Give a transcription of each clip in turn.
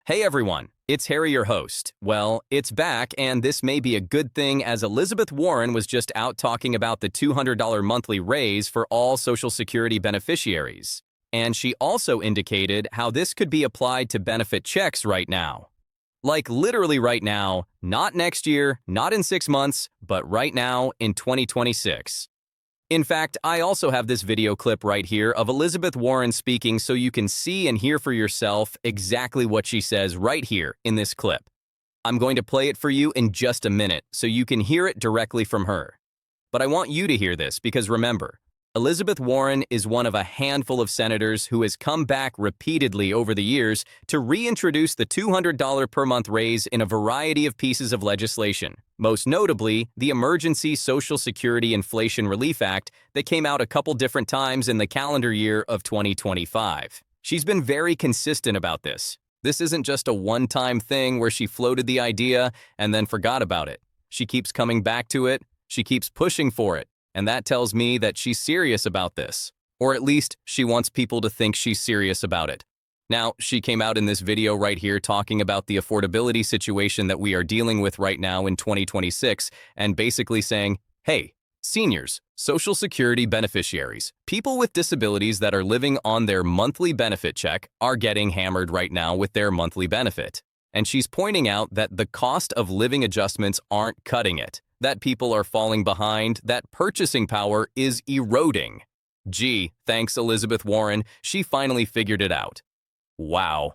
Hey everyone, it's Harry, your host. Well, it's back, and this may be a good thing as Elizabeth Warren was just out talking about the $200 monthly raise for all Social Security beneficiaries. And she also indicated how this could be applied to benefit checks right now. Like literally right now, not next year, not in 6 months, but right now in 2026. In fact, I also have this video clip right here of Elizabeth Warren speaking so you can see and hear for yourself exactly what she says right here in this clip. I'm going to play it for you in just a minute so you can hear it directly from her. But I want you to hear this because remember, Elizabeth Warren is one of a handful of senators who has come back repeatedly over the years to reintroduce the $200 per month raise in a variety of pieces of legislation, most notably the Emergency Social Security Inflation Relief Act that came out a couple different times in the calendar year of 2025. She's been very consistent about this. This isn't just a one-time thing where she floated the idea and then forgot about it. She keeps coming back to it, she keeps pushing for it. And that tells me that she's serious about this, or at least she wants people to think she's serious about it. Now, she came out in this video right here talking about the affordability situation that we are dealing with right now in 2026 and basically saying, hey, seniors, Social Security beneficiaries, people with disabilities that are living on their monthly benefit check are getting hammered right now with their monthly benefit. And she's pointing out that the cost of living adjustments aren't cutting it, that people are falling behind, that purchasing power is eroding. Gee, thanks Elizabeth Warren, she finally figured it out. Wow.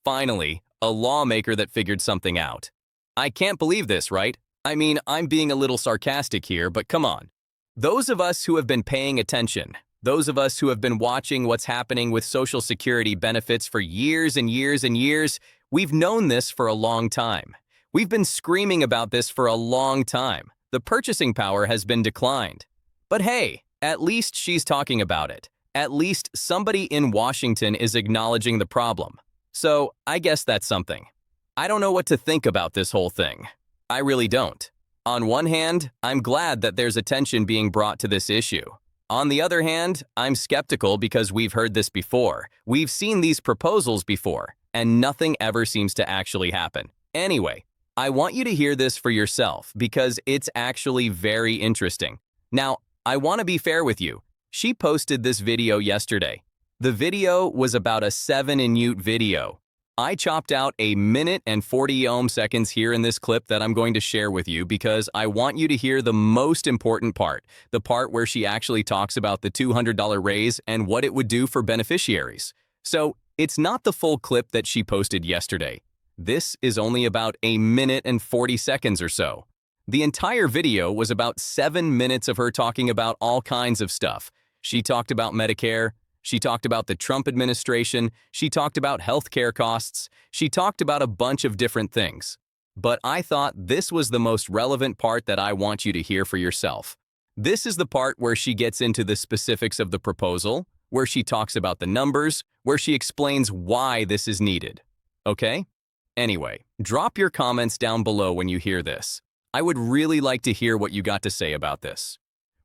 Finally, a lawmaker that figured something out. I can't believe this, right? I mean, I'm being a little sarcastic here, but come on. Those of us who have been paying attention, those of us who have been watching what's happening with Social Security benefits for years and years and years, we've known this for a long time. We've been screaming about this for a long time. The purchasing power has been declined. But hey, at least she's talking about it. At least somebody in Washington is acknowledging the problem. So I guess that's something. I don't know what to think about this whole thing. I really don't. On one hand, I'm glad that there's attention being brought to this issue. On the other hand, I'm skeptical because we've heard this before. We've seen these proposals before, and nothing ever seems to actually happen. Anyway, I want you to hear this for yourself because it's actually very interesting. Now, I want to be fair with you. She posted this video yesterday. The video was about a 7-minute video. I chopped out 1 minute and 40 seconds here in this clip that I'm going to share with you because I want you to hear the most important part, the part where she actually talks about the $200 raise and what it would do for beneficiaries. So, it's not the full clip that she posted yesterday. This is only about 1 minute and 40 seconds or so. The entire video was about 7 minutes of her talking about all kinds of stuff. She talked about Medicare, she talked about the Trump administration, she talked about healthcare costs, she talked about a bunch of different things. But I thought this was the most relevant part that I want you to hear for yourself. This is the part where she gets into the specifics of the proposal, where she talks about the numbers, where she explains why this is needed. Okay? Anyway, drop your comments down below when you hear this. I would really like to hear what you got to say about this.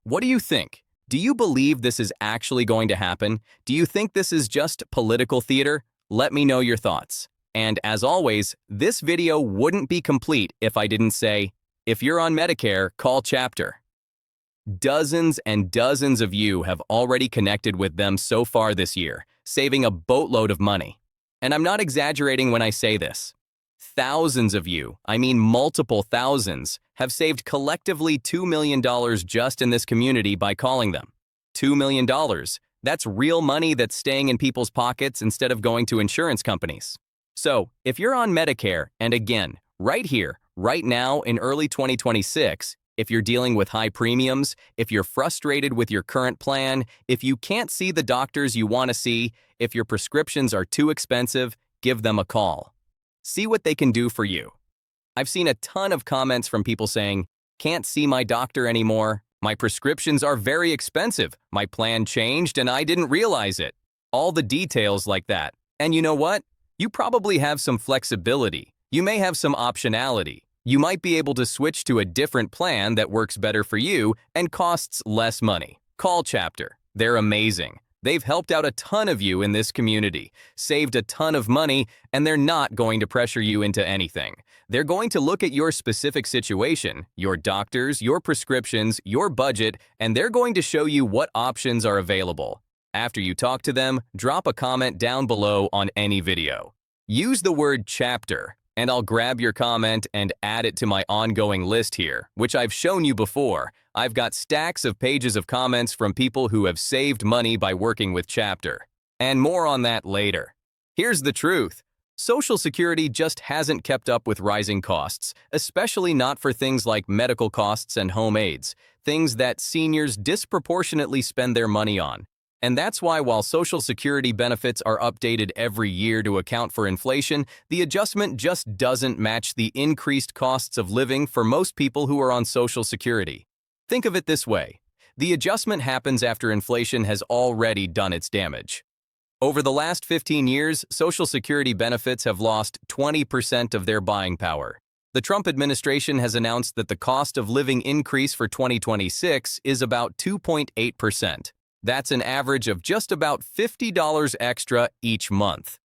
What do you think? Do you believe this is actually going to happen? Do you think this is just political theater? Let me know your thoughts. And as always, this video wouldn't be complete if I didn't say, if you're on Medicare, call Chapter. Dozens and dozens of you have already connected with them so far this year, saving a boatload of money. And I'm not exaggerating when I say this. Thousands of you, I mean multiple thousands, have saved collectively $2 million just in this community by calling them. $2 million. That's real money that's staying in people's pockets instead of going to insurance companies. So, if you're on Medicare, and again, right here, right now in early 2026, if you're dealing with high premiums, if you're frustrated with your current plan, if you can't see the doctors you want to see, if your prescriptions are too expensive, give them a call. See what they can do for you. I've seen a ton of comments from people saying, can't see my doctor anymore, my prescriptions are very expensive, my plan changed and I didn't realize it. All the details like that. And you know what? You probably have some flexibility. You may have some optionality. You might be able to switch to a different plan that works better for you and costs less money. Call Chapter. They're amazing. They've helped out a ton of you in this community, saved a ton of money, and they're not going to pressure you into anything. They're going to look at your specific situation, your doctors, your prescriptions, your budget, and they're going to show you what options are available. After you talk to them, drop a comment down below on any video. Use the word chapter, and I'll grab your comment and add it to my ongoing list here, which I've shown you before. I've got stacks of pages of comments from people who have saved money by working with Chapter. And more on that later. Here's the truth. Social Security just hasn't kept up with rising costs, especially not for things like medical costs and home aids, things that seniors disproportionately spend their money on. And that's why while Social Security benefits are updated every year to account for inflation, the adjustment just doesn't match the increased costs of living for most people who are on Social Security. Think of it this way. The adjustment happens after inflation has already done its damage. Over the last 15 years, Social Security benefits have lost 20% of their buying power. The Trump administration has announced that the cost of living increase for 2026 is about 2.8%. That's an average of just about $50 extra each month.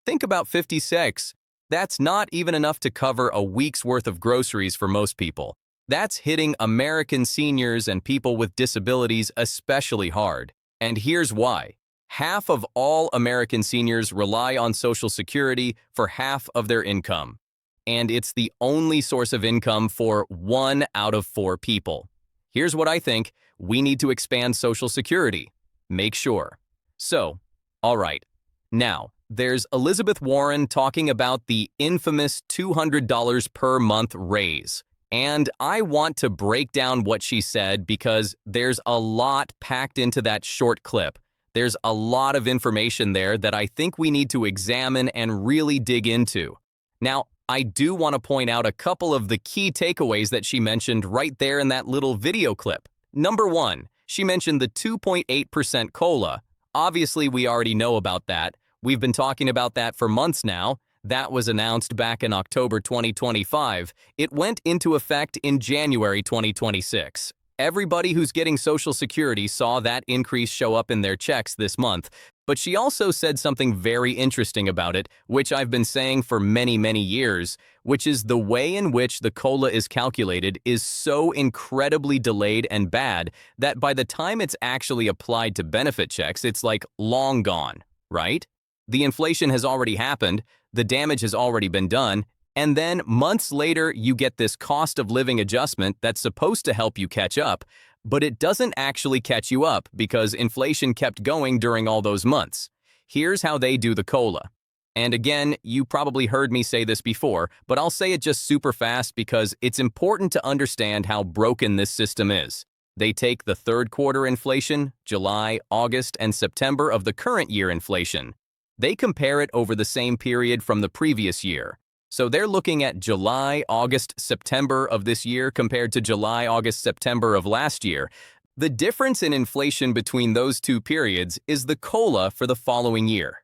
Think about 56. That's not even enough to cover a week's worth of groceries for most people. That's hitting American seniors and people with disabilities especially hard. And here's why. Half of all American seniors rely on Social Security for half of their income. And it's the only source of income for 1 out of 4 people. Here's what I think. We need to expand Social Security. Make sure. So, all right. Now, there's Elizabeth Warren talking about the infamous $200 per month raise. And I want to break down what she said because there's a lot packed into that short clip. There's a lot of information there that I think we need to examine and really dig into. Now, I do want to point out a couple of the key takeaways that she mentioned right there in that little video clip. Number 1, she mentioned the 2.8% COLA. Obviously, we already know about that. We've been talking about that for months now. That was announced back in October 2025. It went into effect in January 2026. Everybody who's getting Social Security saw that increase show up in their checks this month. But she also said something very interesting about it, which I've been saying for many, many years, which is the way in which the COLA is calculated is so incredibly delayed and bad that by the time it's actually applied to benefit checks, it's like long gone, right? The inflation has already happened, the damage has already been done, and then months later you get this cost of living adjustment that's supposed to help you catch up, but it doesn't actually catch you up because inflation kept going during all those months. Here's how they do the COLA. And again, you probably heard me say this before, but I'll say it just super fast because it's important to understand how broken this system is. They take the third quarter inflation, July, August, and September of the current year inflation. They compare it over the same period from the previous year. So they're looking at July, August, September of this year compared to July, August, September of last year. The difference in inflation between those two periods is the COLA for the following year.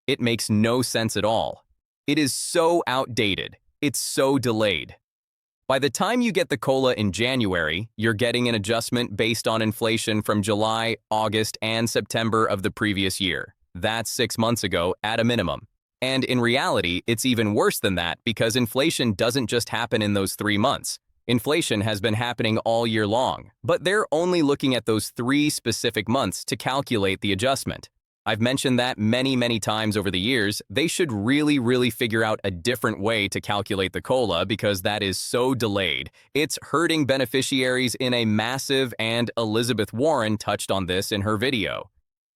It makes no sense at all. It is so outdated. It's so delayed. By the time you get the COLA in January, you're getting an adjustment based on inflation from July, August, and September of the previous year. That's 6 months ago at a minimum. And in reality, it's even worse than that because inflation doesn't just happen in those 3 months. Inflation has been happening all year long, but they're only looking at those 3 specific months to calculate the adjustment. I've mentioned that many, many times over the years. They should really figure out a different way to calculate the COLA because that is so delayed. It's hurting beneficiaries in a massive, and Elizabeth Warren touched on this in her video.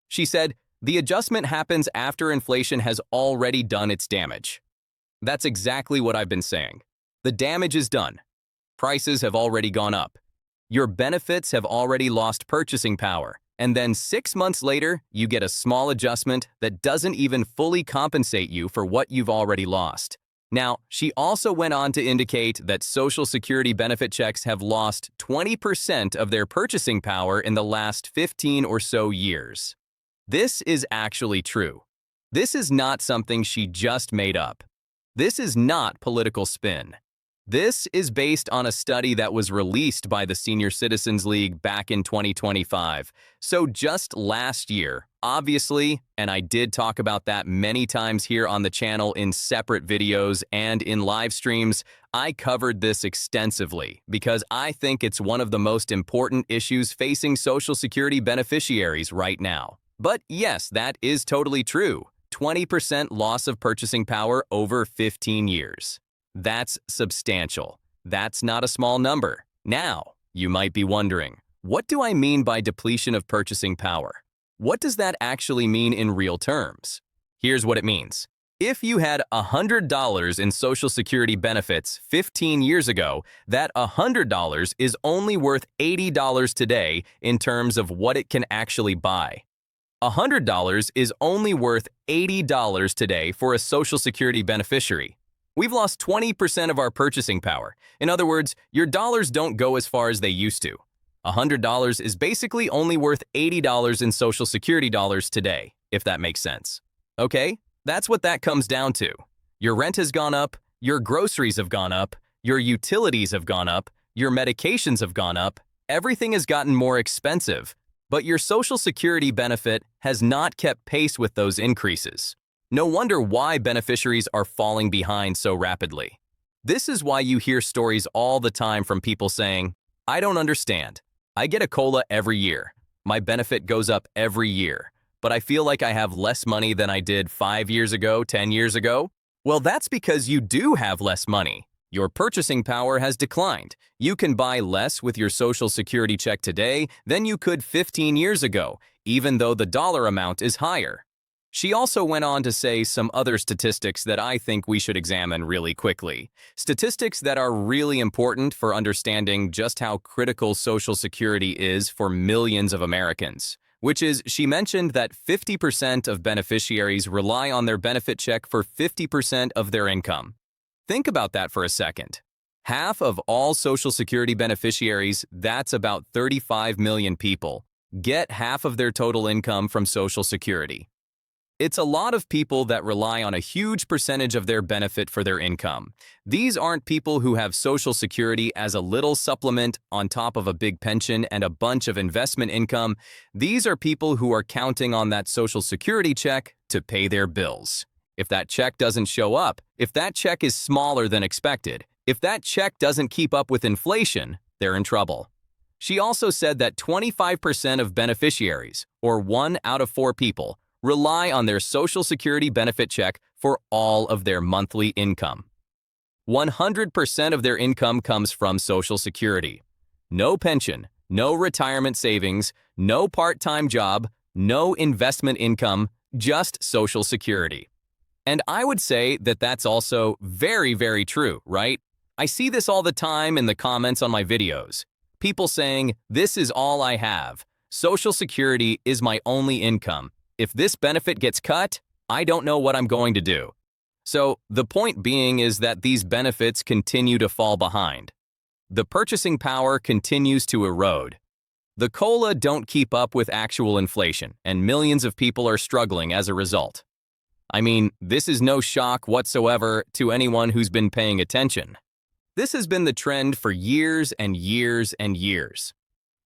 She said, the adjustment happens after inflation has already done its damage. That's exactly what I've been saying. The damage is done. Prices have already gone up. Your benefits have already lost purchasing power. And then 6 months later, you get a small adjustment that doesn't even fully compensate you for what you've already lost. Now, she also went on to indicate that Social Security benefit checks have lost 20% of their purchasing power in the last 15 or so years. This is actually true. This is not something she just made up. This is not political spin. This is based on a study that was released by the Senior Citizens League back in 2025. So just last year, obviously, and I did talk about that many times here on the channel in separate videos and in live streams, I covered this extensively because I think it's one of the most important issues facing Social Security beneficiaries right now. But yes, that is totally true. 20% loss of purchasing power over 15 years. That's substantial. That's not a small number. Now, you might be wondering, what do I mean by depletion of purchasing power? What does that actually mean in real terms? Here's what it means. If you had $100 in Social Security benefits 15 years ago, that $100 is only worth $80 today in terms of what it can actually buy. $100 is only worth $80 today for a Social Security beneficiary. We've lost 20% of our purchasing power. In other words, your dollars don't go as far as they used to. $100 is basically only worth $80 in Social Security dollars today, if that makes sense. Okay, that's what that comes down to. Your rent has gone up, your groceries have gone up, your utilities have gone up, your medications have gone up, everything has gotten more expensive, but your Social Security benefit has not kept pace with those increases. No wonder why beneficiaries are falling behind so rapidly. This is why you hear stories all the time from people saying, I don't understand. I get a COLA every year. My benefit goes up every year, but I feel like I have less money than I did 5 years ago, 10 years ago. Well, that's because you do have less money. Your purchasing power has declined. You can buy less with your Social Security check today than you could 15 years ago, even though the dollar amount is higher. She also went on to say some other statistics that I think we should examine really quickly. Statistics that are really important for understanding just how critical Social Security is for millions of Americans. Which is, she mentioned that 50% of beneficiaries rely on their benefit check for 50% of their income. Think about that for a second. Half of all Social Security beneficiaries, that's about 35 million people, get half of their total income from Social Security. It's a lot of people that rely on a huge percentage of their benefit for their income. These aren't people who have Social Security as a little supplement on top of a big pension and a bunch of investment income. These are people who are counting on that Social Security check to pay their bills. If that check doesn't show up, if that check is smaller than expected, if that check doesn't keep up with inflation, they're in trouble. She also said that 25% of beneficiaries, or 1 out of 4 people, rely on their Social Security benefit check for all of their monthly income. 100% of their income comes from Social Security. No pension, no retirement savings, no part-time job, no investment income, just Social Security. And I would say that that's also very, very true, right? I see this all the time in the comments on my videos. People saying, this is all I have. Social Security is my only income. If this benefit gets cut, I don't know what I'm going to do. So the point being is that these benefits continue to fall behind. The purchasing power continues to erode. The COLA don't keep up with actual inflation, and millions of people are struggling as a result. I mean, this is no shock whatsoever to anyone who's been paying attention. This has been the trend for years and years and years.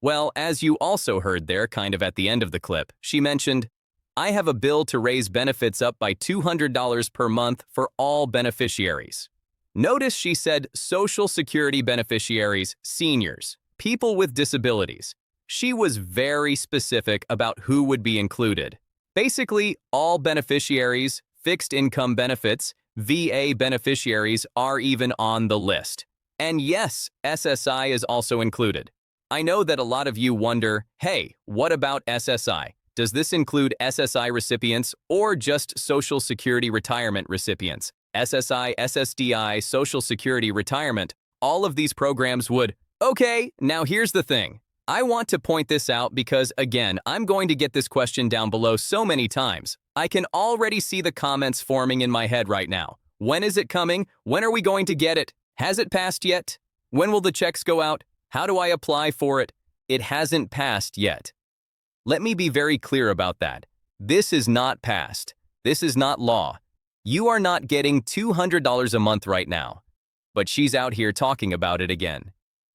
Well, as you also heard there kind of at the end of the clip, she mentioned, I have a bill to raise benefits up by $200 per month for all beneficiaries. Notice she said Social Security beneficiaries, seniors, people with disabilities. She was very specific about who would be included. Basically, all beneficiaries, fixed income benefits, VA beneficiaries are even on the list. And yes, SSI is also included. I know that a lot of you wonder, hey, what about SSI? Does this include SSI recipients or just Social Security retirement recipients? SSI, SSDI, Social Security retirement, all of these programs would. Okay, now here's the thing. I want to point this out because, again, I'm going to get this question down below so many times. I can already see the comments forming in my head right now. When is it coming? When are we going to get it? Has it passed yet? When will the checks go out? How do I apply for it? It hasn't passed yet. Let me be very clear about that. This is not passed. This is not law. You are not getting $200 a month right now. but she's out here talking about it again.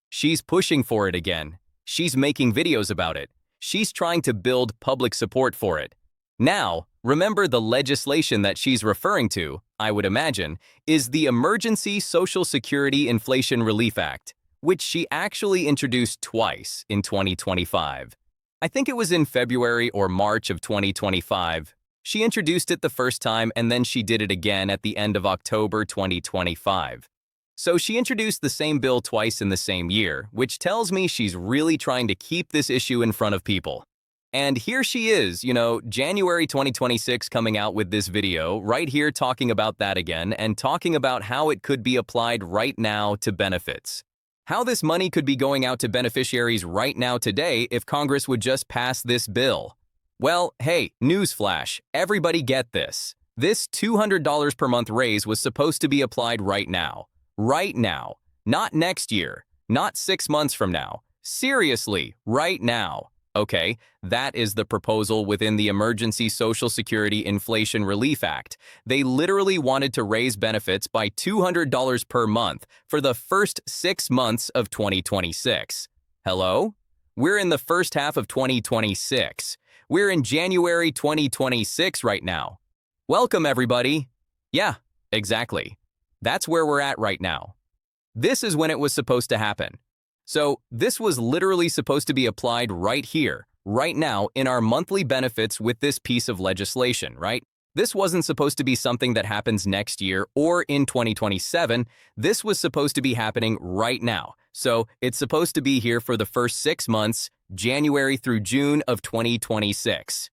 She's pushing for it again. She's making videos about it. She's trying to build public support for it. Now, remember the legislation that she's referring to, I would imagine, is the Emergency Social Security Inflation Relief Act, which she actually introduced twice in 2025. I think it was in February or March of 2025. She introduced it the first time and then she did it again at the end of October 2025. So she introduced the same bill twice in the same year, which tells me she's really trying to keep this issue in front of people. And here she is, January 2026 coming out with this video right here talking about that again and talking about how it could be applied right now to benefits. How this money could be going out to beneficiaries right now today if Congress would just pass this bill. Well, hey, newsflash, everybody get this. This $200 per month raise was supposed to be applied right now. Right now. Not next year. Not 6 months from now. Seriously, right now. Okay, that is the proposal within the Emergency Social Security Inflation Relief Act. They literally wanted to raise benefits by $200 per month for the first 6 months of 2026. Hello? We're in the first half of 2026. We're in January 2026 right now. Welcome, everybody. Yeah, exactly. That's where we're at right now. This is when it was supposed to happen. So this was literally supposed to be applied right here, right now, in our monthly benefits with this piece of legislation, right? This wasn't supposed to be something that happens next year or in 2027. This was supposed to be happening right now. So it's supposed to be here for the first 6 months, January through June of 2026.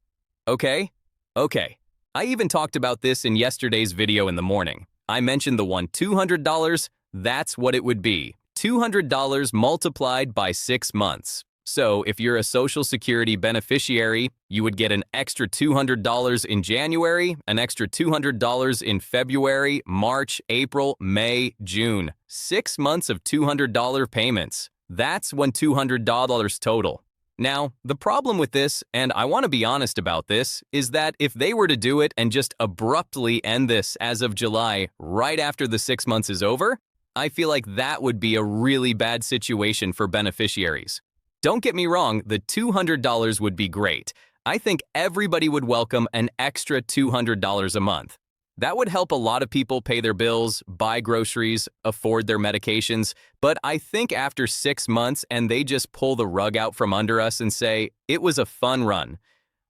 Okay? Okay. I even talked about this in yesterday's video in the morning. I mentioned the one $200, that's what it would be. $200 multiplied by 6 months. So if you're a Social Security beneficiary, you would get an extra $200 in January, an extra $200 in February, March, April, May, June. 6 months of $200 payments. That's when $200 total. Now, the problem with this, and I want to be honest about this, is that if they were to do it and just abruptly end this as of July, right after the 6 months is over, I feel like that would be a really bad situation for beneficiaries. Don't get me wrong, the $200 would be great. I think everybody would welcome an extra $200 a month. That would help a lot of people pay their bills, buy groceries, afford their medications, but I think after 6 months and they just pull the rug out from under us and say, it was a fun run.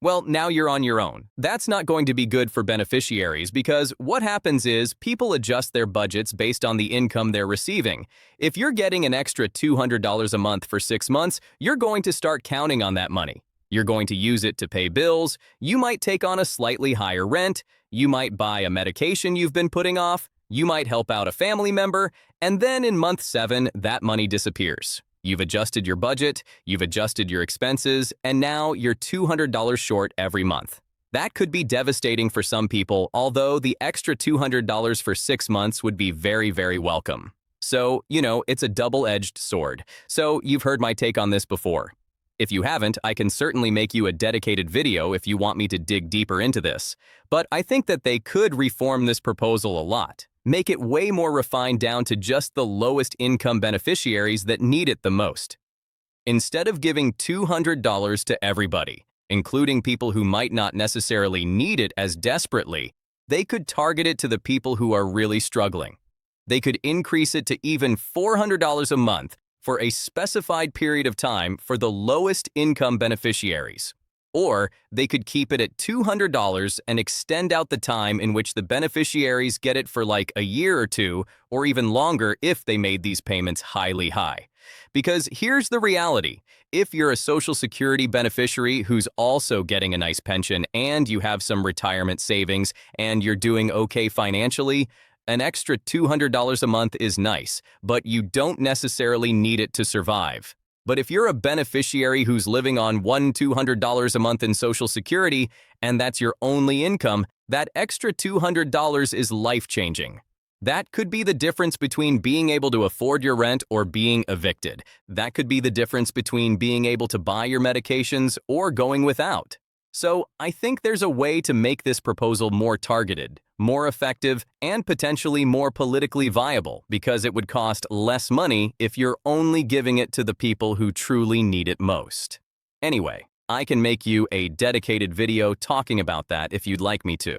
Well, now you're on your own. That's not going to be good for beneficiaries because what happens is people adjust their budgets based on the income they're receiving. If you're getting an extra $200 a month for 6 months, you're going to start counting on that money. You're going to use it to pay bills. You might take on a slightly higher rent. You might buy a medication you've been putting off. You might help out a family member. And then in month 7, that money disappears. You've adjusted your budget, you've adjusted your expenses, and now you're $200 short every month. That could be devastating for some people, although the extra $200 for 6 months would be very, very welcome. So, it's a double-edged sword. So you've heard my take on this before. If you haven't, I can certainly make you a dedicated video if you want me to dig deeper into this. But I think that they could reform this proposal a lot. Make it way more refined down to just the lowest income beneficiaries that need it the most. Instead of giving $200 to everybody, including people who might not necessarily need it as desperately, they could target it to the people who are really struggling. They could increase it to even $400 a month for a specified period of time for the lowest income beneficiaries. Or they could keep it at $200 and extend out the time in which the beneficiaries get it for like a year or two, or even longer if they made these payments highly high. Because here's the reality. If you're a Social Security beneficiary who's also getting a nice pension and you have some retirement savings and you're doing okay financially, an extra $200 a month is nice, but you don't necessarily need it to survive. But if you're a beneficiary who's living on $200 a month in Social Security, and that's your only income, that extra $200 is life-changing. That could be the difference between being able to afford your rent or being evicted. That could be the difference between being able to buy your medications or going without. So I think there's a way to make this proposal more targeted, more effective, and potentially more politically viable because it would cost less money if you're only giving it to the people who truly need it most. Anyway, I can make you a dedicated video talking about that if you'd like me to.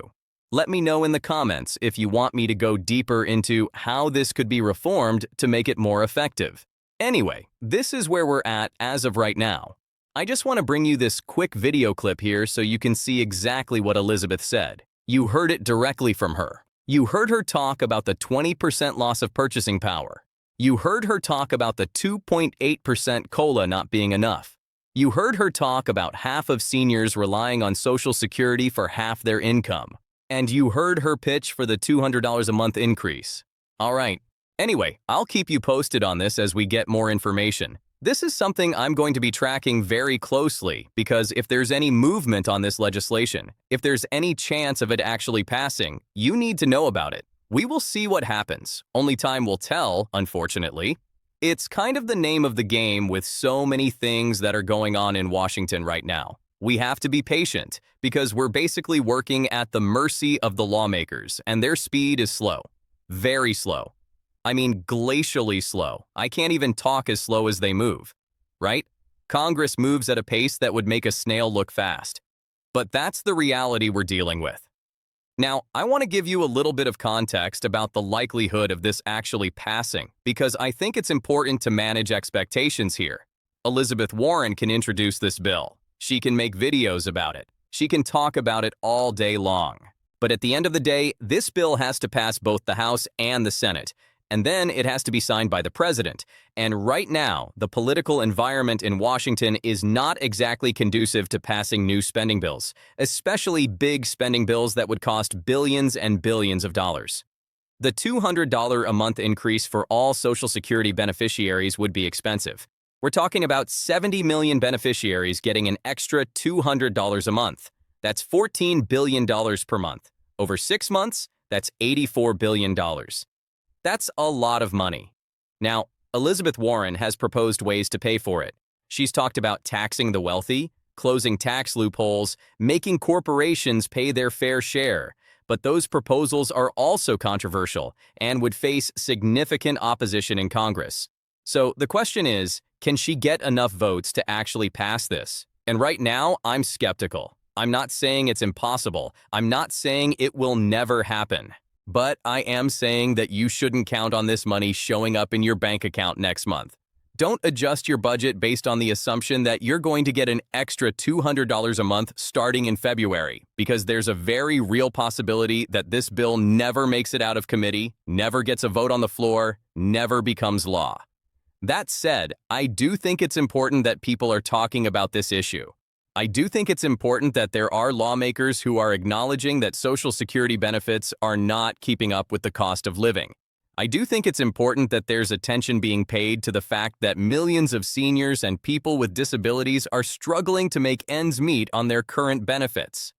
Let me know in the comments if you want me to go deeper into how this could be reformed to make it more effective. Anyway, this is where we're at as of right now. I just want to bring you this quick video clip here so you can see exactly what Elizabeth said. You heard it directly from her. You heard her talk about the 20% loss of purchasing power. You heard her talk about the 2.8% COLA not being enough. You heard her talk about half of seniors relying on Social Security for half their income. And you heard her pitch for the $200 a month increase. All right. Anyway, I'll keep you posted on this as we get more information. This is something I'm going to be tracking very closely because if there's any movement on this legislation, if there's any chance of it actually passing, you need to know about it. We will see what happens. Only time will tell, unfortunately. It's kind of the name of the game with so many things that are going on in Washington right now. We have to be patient because we're basically working at the mercy of the lawmakers, and their speed is slow. Very slow. I mean, glacially slow. I can't even talk as slow as they move, right? Congress moves at a pace that would make a snail look fast. But that's the reality we're dealing with. Now, I want to give you a little bit of context about the likelihood of this actually passing because I think it's important to manage expectations here. Elizabeth Warren can introduce this bill. She can make videos about it. She can talk about it all day long. But at the end of the day, this bill has to pass both the House and the Senate, and then it has to be signed by the president. And right now, the political environment in Washington is not exactly conducive to passing new spending bills, especially big spending bills that would cost billions and billions of dollars. The $200 a month increase for all Social Security beneficiaries would be expensive. We're talking about 70 million beneficiaries getting an extra $200 a month. That's $14 billion per month. Over 6 months, that's $84 billion. That's a lot of money. Now, Elizabeth Warren has proposed ways to pay for it. She's talked about taxing the wealthy, closing tax loopholes, making corporations pay their fair share. But those proposals are also controversial and would face significant opposition in Congress. So the question is, can she get enough votes to actually pass this? And right now, I'm skeptical. I'm not saying it's impossible. I'm not saying it will never happen. But I am saying that you shouldn't count on this money showing up in your bank account next month. Don't adjust your budget based on the assumption that you're going to get an extra $200 a month starting in February, because there's a very real possibility that this bill never makes it out of committee, never gets a vote on the floor, never becomes law. That said, I do think it's important that people are talking about this issue. I do think it's important that there are lawmakers who are acknowledging that Social Security benefits are not keeping up with the cost of living. I do think it's important that there's attention being paid to the fact that millions of seniors and people with disabilities are struggling to make ends meet on their current benefits.